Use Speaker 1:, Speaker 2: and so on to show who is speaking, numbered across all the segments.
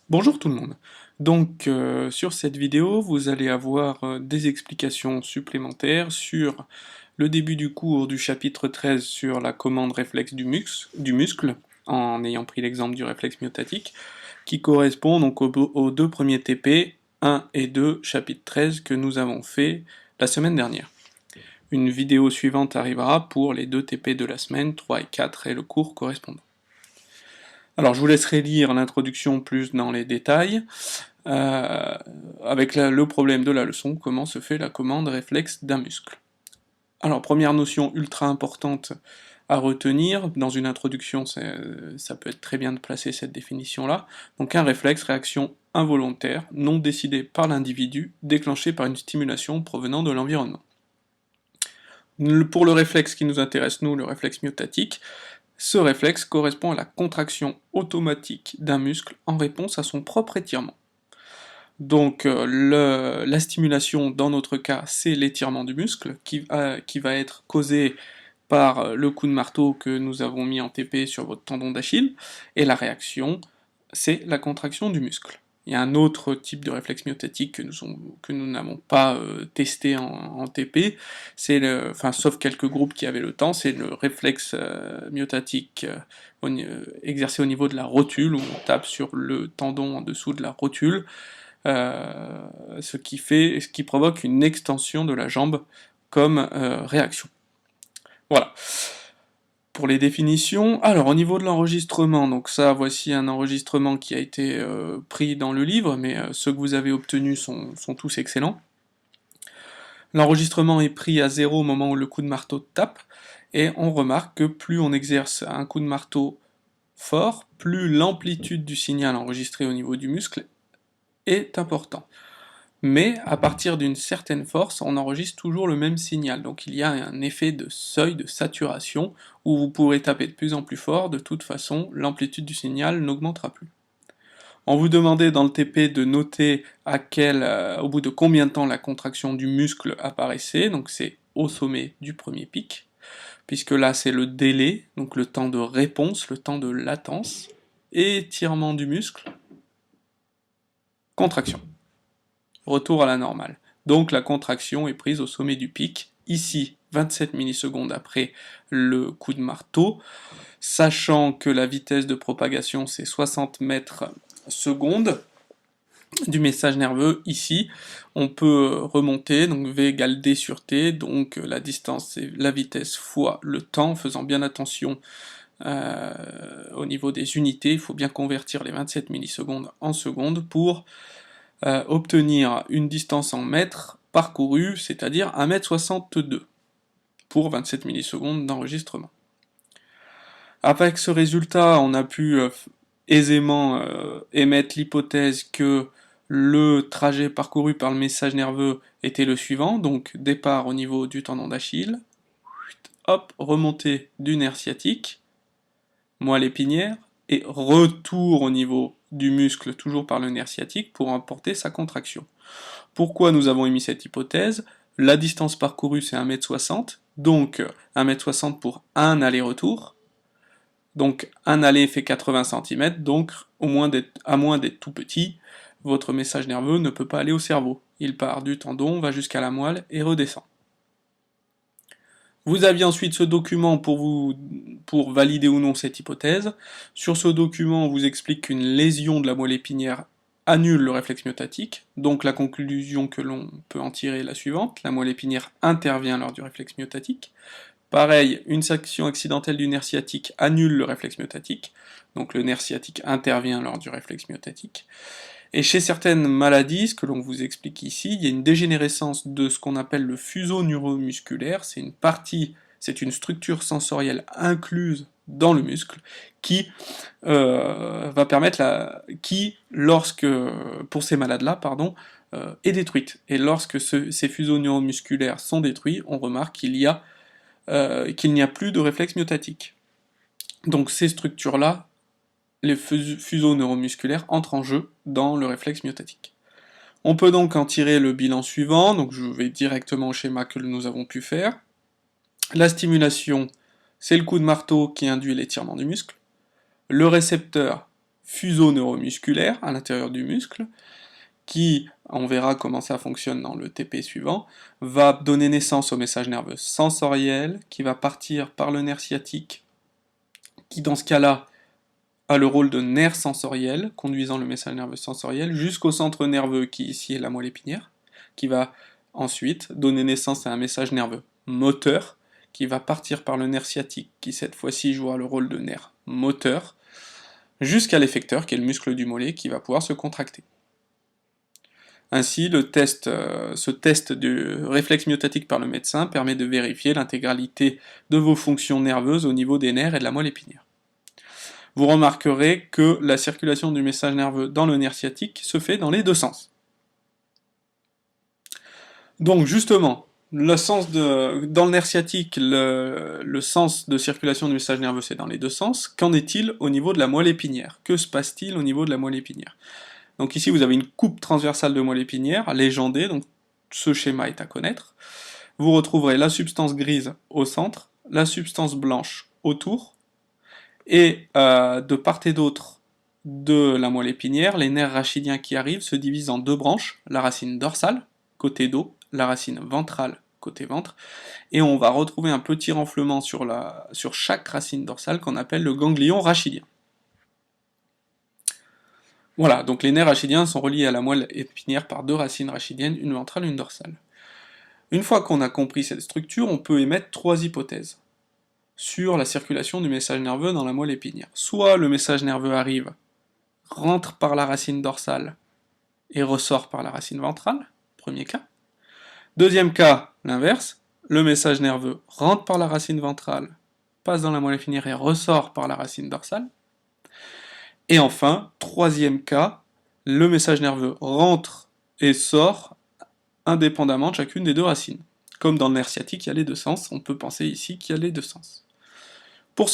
Speaker 1: Bonjour tout le monde. Donc sur cette vidéo, vous allez avoir des explications supplémentaires sur le début du cours du chapitre 13 sur la commande réflexe du muscle, en ayant pris l'exemple du réflexe myotatique, qui correspond donc aux deux premiers TP, 1 et 2, chapitre 13, que nous avons fait la semaine dernière. Une vidéo suivante arrivera pour les deux TP de la semaine, 3 et 4, et le cours correspondant. Alors je vous laisserai lire l'introduction plus dans les détails, avec le problème de la leçon, comment se fait la commande réflexe d'un muscle. Alors première notion ultra importante à retenir, dans une introduction ça peut être très bien de placer cette définition-là, donc un réflexe, réaction involontaire, non décidée par l'individu, déclenchée par une stimulation provenant de l'environnement. Pour le réflexe qui nous intéresse, nous, le réflexe myotatique, ce réflexe correspond à la contraction automatique d'un muscle en réponse à son propre étirement. Donc la stimulation, dans notre cas, c'est l'étirement du muscle, qui va être causé par le coup de marteau que nous avons mis en TP sur votre tendon d'Achille, et la réaction, c'est la contraction du muscle. Il y a un autre type de réflexe myotatique que nous n'avons pas testé en TP, sauf quelques groupes qui avaient le temps, c'est le réflexe myotatique exercé au niveau de la rotule, où on tape sur le tendon en dessous de la rotule, ce qui provoque une extension de la jambe comme réaction. Voilà. Pour les définitions, alors au niveau de l'enregistrement, donc ça, voici un enregistrement qui a été pris dans le livre, mais ceux que vous avez obtenus sont tous excellents. L'enregistrement est pris à 0 au moment où le coup de marteau tape, et on remarque que plus on exerce un coup de marteau fort, plus l'amplitude du signal enregistré au niveau du muscle est important. Mais à partir d'une certaine force, on enregistre toujours le même signal, donc il y a un effet de seuil de saturation, où vous pourrez taper de plus en plus fort, de toute façon, l'amplitude du signal n'augmentera plus. On vous demandait dans le TP de noter au bout de combien de temps la contraction du muscle apparaissait, donc c'est au sommet du premier pic, puisque là c'est le délai, donc le temps de réponse, le temps de latence, étirement du muscle, contraction. Retour à la normale. Donc la contraction est prise au sommet du pic, ici 27 millisecondes après le coup de marteau, sachant que la vitesse de propagation c'est 60 mètres secondes du message nerveux. Ici on peut remonter, donc V égale D sur T, donc la distance c'est la vitesse fois le temps, faisant bien attention au niveau des unités, il faut bien convertir les 27 millisecondes en secondes pour obtenir une distance en mètres parcourus, c'est-à-dire 1,62 m pour 27 millisecondes d'enregistrement. Avec ce résultat, on a pu aisément émettre l'hypothèse que le trajet parcouru par le message nerveux était le suivant, donc départ au niveau du tendon d'Achille, hop, remontée du nerf sciatique, moelle épinière, et retour au niveau du muscle, toujours par le nerf sciatique, pour emporter sa contraction. Pourquoi nous avons émis cette hypothèse? La distance parcourue c'est 1,60 m, donc 1,60 m pour un aller-retour, donc un aller fait 80 cm, donc à moins d'être tout petit, votre message nerveux ne peut pas aller au cerveau. Il part du tendon, va jusqu'à la moelle et redescend. Vous aviez ensuite ce document pour valider ou non cette hypothèse. Sur ce document, on vous explique qu'une lésion de la moelle épinière annule le réflexe myotatique, donc la conclusion que l'on peut en tirer est la suivante, la moelle épinière intervient lors du réflexe myotatique. Pareil, une section accidentelle du nerf sciatique annule le réflexe myotatique, donc le nerf sciatique intervient lors du réflexe myotatique. Et chez certaines maladies, ce que l'on vous explique ici, il y a une dégénérescence de ce qu'on appelle le fuseau neuromusculaire, c'est une structure sensorielle incluse dans le muscle, qui va permettre pour ces malades-là, est détruite. Et lorsque ces fuseaux neuromusculaires sont détruits, on remarque qu'il n'y a plus de réflexe myotatique. Donc ces structures-là, les fuseaux neuromusculaires entrent en jeu dans le réflexe myotatique. On peut donc en tirer le bilan suivant, donc je vais directement au schéma que nous avons pu faire. La stimulation, c'est le coup de marteau qui induit l'étirement du muscle. Le récepteur fuso-neuromusculaire à l'intérieur du muscle, qui, on verra comment ça fonctionne dans le TP suivant, va donner naissance au message nerveux sensoriel, qui va partir par le nerf sciatique, qui dans ce cas-là a le rôle de nerf sensoriel, conduisant le message nerveux sensoriel jusqu'au centre nerveux, qui ici est la moelle épinière, qui va ensuite donner naissance à un message nerveux moteur, qui va partir par le nerf sciatique, qui cette fois-ci jouera le rôle de nerf moteur, jusqu'à l'effecteur, qui est le muscle du mollet, qui va pouvoir se contracter. Ainsi, ce test du réflexe myotatique par le médecin permet de vérifier l'intégralité de vos fonctions nerveuses au niveau des nerfs et de la moelle épinière. Vous remarquerez que la circulation du message nerveux dans le nerf sciatique se fait dans les deux sens. Donc justement, dans le nerf sciatique, le sens de circulation du message nerveux c'est dans les deux sens. Qu'en est-il au niveau de la moelle épinière? Que se passe-t-il au niveau de la moelle épinière? Donc ici vous avez une coupe transversale de moelle épinière, légendée, donc ce schéma est à connaître. Vous retrouverez la substance grise au centre, la substance blanche autour, et de part et d'autre de la moelle épinière, les nerfs rachidiens qui arrivent se divisent en deux branches, la racine dorsale, côté dos, la racine ventrale, côté ventre, et on va retrouver un petit renflement sur chaque racine dorsale qu'on appelle le ganglion rachidien. Voilà, donc les nerfs rachidiens sont reliés à la moelle épinière par deux racines rachidiennes, une ventrale et une dorsale. Une fois qu'on a compris cette structure, on peut émettre trois hypothèses sur la circulation du message nerveux dans la moelle épinière. Soit le message nerveux arrive, rentre par la racine dorsale et ressort par la racine ventrale, premier cas. Deuxième cas, l'inverse, le message nerveux rentre par la racine ventrale, passe dans la moelle épinière et ressort par la racine dorsale. Et enfin, troisième cas, le message nerveux rentre et sort indépendamment de chacune des deux racines. Comme dans le nerf sciatique, il y a les deux sens, on peut penser ici qu'il y a les deux sens. Pour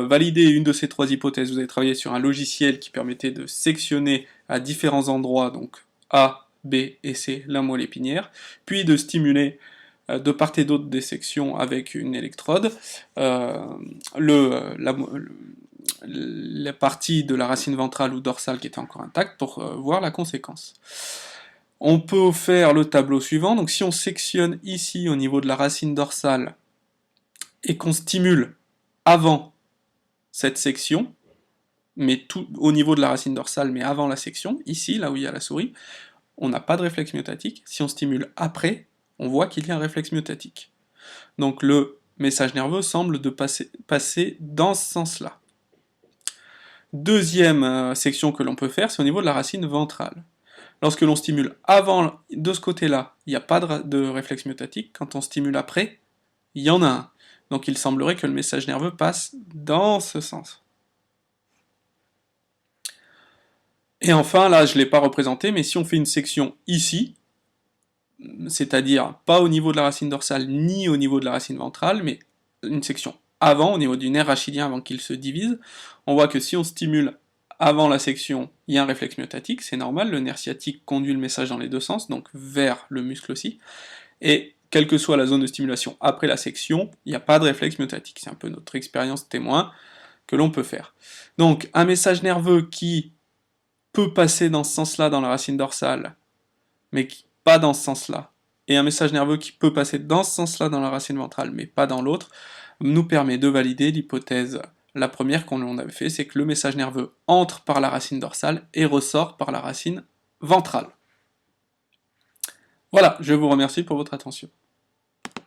Speaker 1: valider une de ces trois hypothèses, vous avez travaillé sur un logiciel qui permettait de sectionner à différents endroits, donc A, B et C, la moelle épinière, puis de stimuler de part et d'autre des sections avec une électrode, la partie de la racine ventrale ou dorsale qui était encore intacte pour voir la conséquence. On peut faire le tableau suivant, donc si on sectionne ici au niveau de la racine dorsale et qu'on stimule avant cette section, mais tout au niveau de la racine dorsale, mais avant la section, ici, là où il y a la souris, on n'a pas de réflexe myotatique. Si on stimule après, on voit qu'il y a un réflexe myotatique. Donc le message nerveux semble passer dans ce sens-là. Deuxième section que l'on peut faire, c'est au niveau de la racine ventrale. Lorsque l'on stimule avant, de ce côté-là, il n'y a pas de réflexe myotatique. Quand on stimule après, il y en a un. Donc il semblerait que le message nerveux passe dans ce sens. Et enfin, là je ne l'ai pas représenté, mais si on fait une section ici, c'est-à-dire pas au niveau de la racine dorsale ni au niveau de la racine ventrale, mais une section avant, au niveau du nerf rachidien avant qu'il se divise, on voit que si on stimule avant la section, il y a un réflexe myotatique, c'est normal, le nerf sciatique conduit le message dans les deux sens, donc vers le muscle aussi, et quelle que soit la zone de stimulation après la section, il n'y a pas de réflexe myotatique. C'est un peu notre expérience témoin que l'on peut faire. Donc, un message nerveux qui peut passer dans ce sens-là dans la racine dorsale, mais pas dans ce sens-là, et un message nerveux qui peut passer dans ce sens-là dans la racine ventrale, mais pas dans l'autre, nous permet de valider l'hypothèse. La première qu'on avait fait, c'est que le message nerveux entre par la racine dorsale et ressort par la racine ventrale. Voilà, je vous remercie pour votre attention.